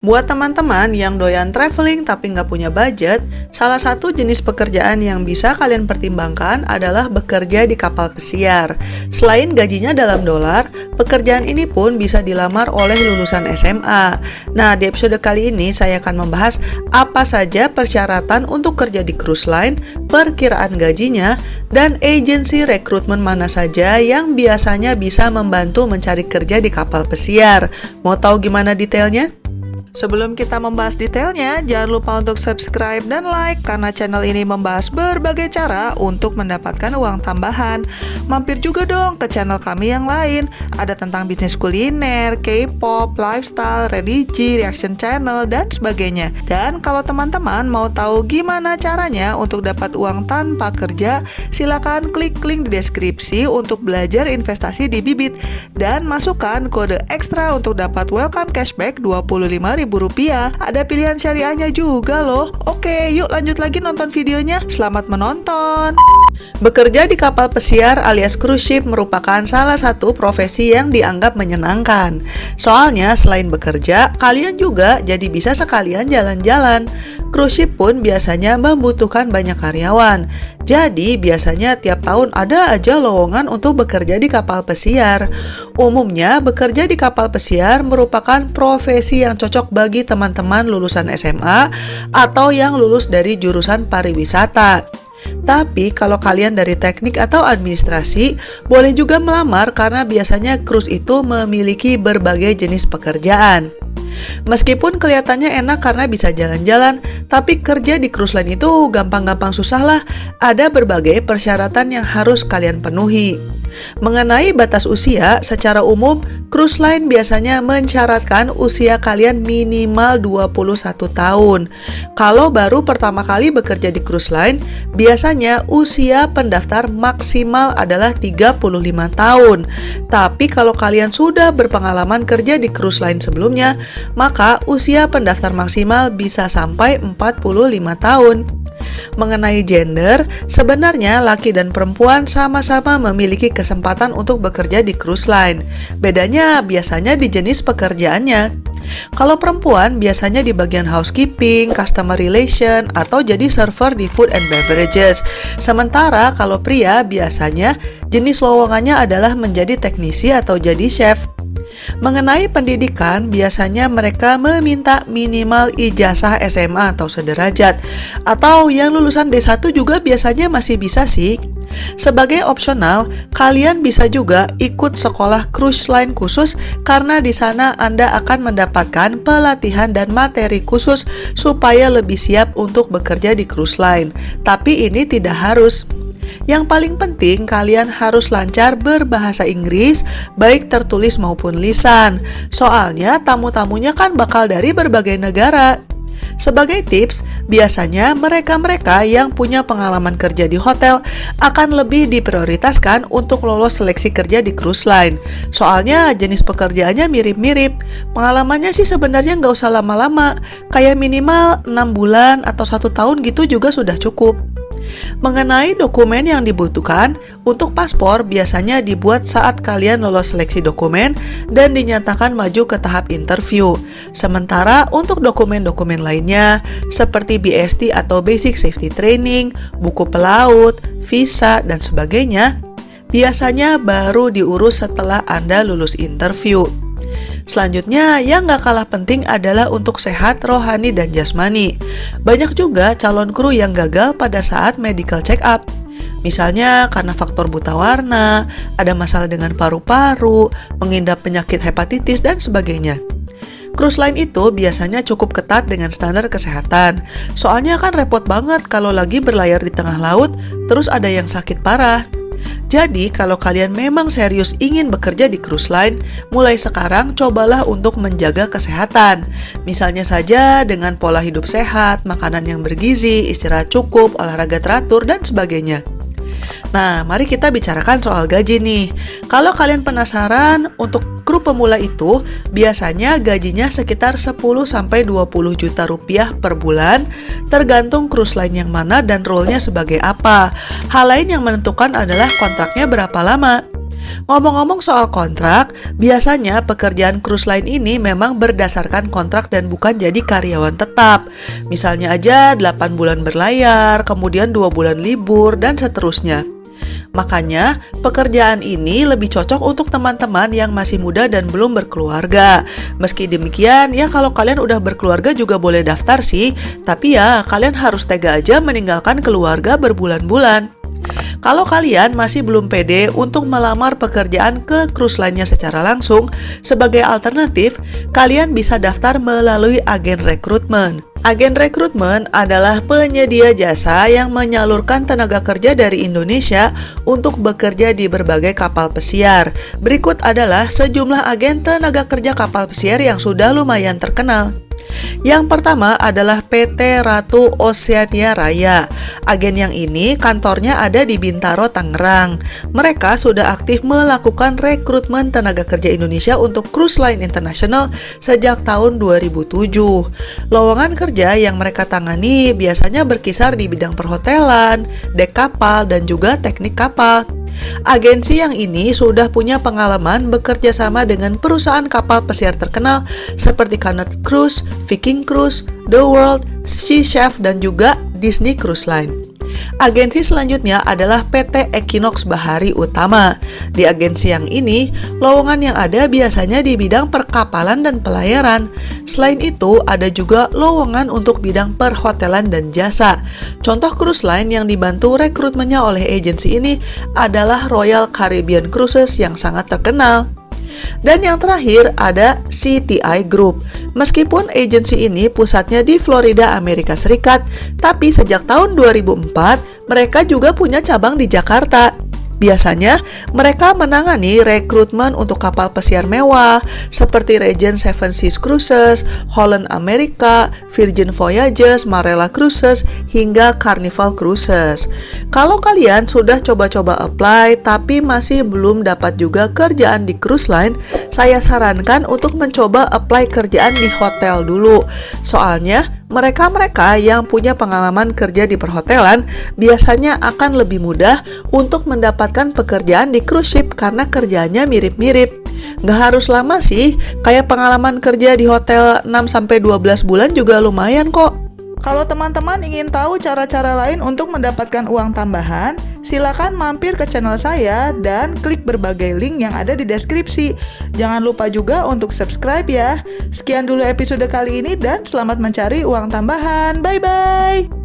Buat teman-teman yang doyan traveling tapi nggak punya budget, salah satu jenis pekerjaan yang bisa kalian pertimbangkan adalah bekerja di kapal pesiar. Selain gajinya dalam dolar, pekerjaan ini pun bisa dilamar oleh lulusan SMA. Nah, di episode kali ini saya akan membahas apa saja persyaratan untuk kerja di cruise line, perkiraan gajinya, dan agensi rekrutmen mana saja yang biasanya bisa membantu mencari kerja di kapal pesiar. Mau tahu gimana detailnya? Sebelum kita membahas detailnya, jangan lupa untuk subscribe dan like karena channel ini membahas berbagai cara untuk mendapatkan uang tambahan. Mampir juga dong ke channel kami yang lain. Ada tentang bisnis kuliner, K-pop, lifestyle, religi, reaction channel, dan sebagainya. Dan kalau teman-teman mau tahu gimana caranya untuk dapat uang tanpa kerja, silakan klik link di deskripsi untuk belajar investasi di Bibit. Dan masukkan kode ekstra untuk dapat welcome cashback Rp25.000. Ada pilihan syariahnya juga loh. Oke, yuk lanjut lagi nonton videonya. Selamat menonton. Bekerja di kapal pesiar alias cruise ship merupakan salah satu profesi yang dianggap menyenangkan. Soalnya selain bekerja, kalian juga jadi bisa sekalian jalan-jalan. Cruise ship pun biasanya membutuhkan banyak karyawan. Jadi biasanya tiap tahun ada aja lowongan untuk bekerja di kapal pesiar. Umumnya bekerja di kapal pesiar merupakan profesi yang cocok bagi teman-teman lulusan SMA atau yang lulus dari jurusan pariwisata. Tapi kalau kalian dari teknik atau administrasi, boleh juga melamar karena biasanya cruise itu memiliki berbagai jenis pekerjaan. Meskipun kelihatannya enak karena bisa jalan-jalan, tapi kerja di cruise line itu gampang-gampang susah lah. Ada berbagai persyaratan yang harus kalian penuhi. Mengenai batas usia, secara umum, cruise line biasanya mensyaratkan usia kalian minimal 21 tahun. Kalau baru pertama kali bekerja di cruise line, biasanya usia pendaftar maksimal adalah 35 tahun. Tapi kalau kalian sudah berpengalaman kerja di cruise line sebelumnya, maka usia pendaftar maksimal bisa sampai 45 tahun. Mengenai gender, sebenarnya laki dan perempuan sama-sama memiliki kesempatan untuk bekerja di cruise line. Bedanya biasanya di jenis pekerjaannya. Kalau perempuan biasanya di bagian housekeeping, customer relation, atau jadi server di food and beverages. Sementara kalau pria biasanya jenis lowongannya adalah menjadi teknisi atau jadi chef. Mengenai pendidikan, biasanya mereka meminta minimal ijazah SMA atau sederajat, atau yang lulusan D1 juga biasanya masih bisa sih. Sebagai opsional, kalian bisa juga ikut sekolah cruise line khusus karena di sana Anda akan mendapatkan pelatihan dan materi khusus supaya lebih siap untuk bekerja di cruise line. Tapi ini tidak harus. Yang paling penting, kalian harus lancar berbahasa Inggris, baik tertulis maupun lisan. Soalnya tamu-tamunya kan bakal dari berbagai negara. Sebagai tips, biasanya mereka-mereka yang punya pengalaman kerja di hotel akan lebih diprioritaskan untuk lolos seleksi kerja di cruise line. Soalnya jenis pekerjaannya mirip-mirip. Pengalamannya sih sebenarnya nggak usah lama-lama, kayak minimal 6 bulan atau 1 tahun gitu juga sudah cukup. Mengenai dokumen yang dibutuhkan, untuk paspor biasanya dibuat saat kalian lolos seleksi dokumen dan dinyatakan maju ke tahap interview. Sementara untuk dokumen-dokumen lainnya, seperti BST atau Basic Safety Training, buku pelaut, visa, dan sebagainya, biasanya baru diurus setelah Anda lulus interview. Selanjutnya, yang gak kalah penting adalah untuk sehat, rohani, dan jasmani. Banyak juga calon kru yang gagal pada saat medical check up. Misalnya karena faktor buta warna, ada masalah dengan paru-paru, mengidap penyakit hepatitis, dan sebagainya. Cruise line itu biasanya cukup ketat dengan standar kesehatan. Soalnya kan repot banget kalau lagi berlayar di tengah laut, terus ada yang sakit parah. Jadi, kalau kalian memang serius ingin bekerja di cruise line, mulai sekarang cobalah untuk menjaga kesehatan. Misalnya saja dengan pola hidup sehat, makanan yang bergizi, istirahat cukup, olahraga teratur, dan sebagainya. Nah, mari kita bicarakan soal gaji nih. Kalau kalian penasaran, untuk kru pemula itu biasanya gajinya sekitar 10-20 juta rupiah per bulan, tergantung cruise line yang mana dan role-nya sebagai apa. Hal lain yang menentukan adalah kontraknya berapa lama. Ngomong-ngomong soal kontrak, biasanya pekerjaan cruise line ini memang berdasarkan kontrak dan bukan jadi karyawan tetap. Misalnya aja 8 bulan berlayar, kemudian 2 bulan libur, dan seterusnya. Makanya, pekerjaan ini lebih cocok untuk teman-teman yang masih muda dan belum berkeluarga. Meski demikian, ya kalau kalian udah berkeluarga juga boleh daftar sih, tapi ya kalian harus tega aja meninggalkan keluarga berbulan-bulan. Kalau kalian masih belum pede untuk melamar pekerjaan ke cruise line-nya secara langsung, sebagai alternatif, kalian bisa daftar melalui agen rekrutmen. Agen rekrutmen adalah penyedia jasa yang menyalurkan tenaga kerja dari Indonesia untuk bekerja di berbagai kapal pesiar. Berikut adalah sejumlah agen tenaga kerja kapal pesiar yang sudah lumayan terkenal. Yang pertama adalah PT Ratu Oceania Raya. Agen yang ini kantornya ada di Bintaro, Tangerang. Mereka sudah aktif melakukan rekrutmen tenaga kerja Indonesia untuk cruise line internasional sejak tahun 2007. Lowongan kerja yang mereka tangani biasanya berkisar di bidang perhotelan, dek kapal, dan juga teknik kapal. Agensi yang ini sudah punya pengalaman bekerja sama dengan perusahaan kapal pesiar terkenal seperti Cunard Cruise, Viking Cruise, The World, Sea Chef, dan juga Disney Cruise Line. Agensi selanjutnya adalah PT Equinox Bahari Utama. Di agensi yang ini, lowongan yang ada biasanya di bidang perkapalan dan pelayaran. Selain itu, ada juga lowongan untuk bidang perhotelan dan jasa. Contoh cruise line yang dibantu rekrutmennya oleh agensi ini adalah Royal Caribbean Cruises yang sangat terkenal. Dan yang terakhir ada CTI Group. Meskipun agensi ini pusatnya di Florida, Amerika Serikat, tapi sejak tahun 2004 mereka juga punya cabang di Jakarta. Biasanya, mereka menangani rekrutmen untuk kapal pesiar mewah seperti Regent Seven Seas Cruises, Holland America, Virgin Voyages, Marella Cruises, hingga Carnival Cruises. Kalau kalian sudah coba-coba apply tapi masih belum dapat juga kerjaan di cruise line, saya sarankan untuk mencoba apply kerjaan di hotel dulu. Soalnya, mereka-mereka yang punya pengalaman kerja di perhotelan biasanya akan lebih mudah untuk mendapatkan pekerjaan di cruise ship karena kerjanya mirip-mirip. Nggak harus lama sih, kayak pengalaman kerja di hotel 6-12 bulan juga lumayan kok. Kalau teman-teman ingin tahu cara-cara lain untuk mendapatkan uang tambahan, silakan mampir ke channel saya dan klik berbagai link yang ada di deskripsi. Jangan lupa juga untuk subscribe ya. Sekian dulu episode kali ini dan selamat mencari uang tambahan. Bye-bye!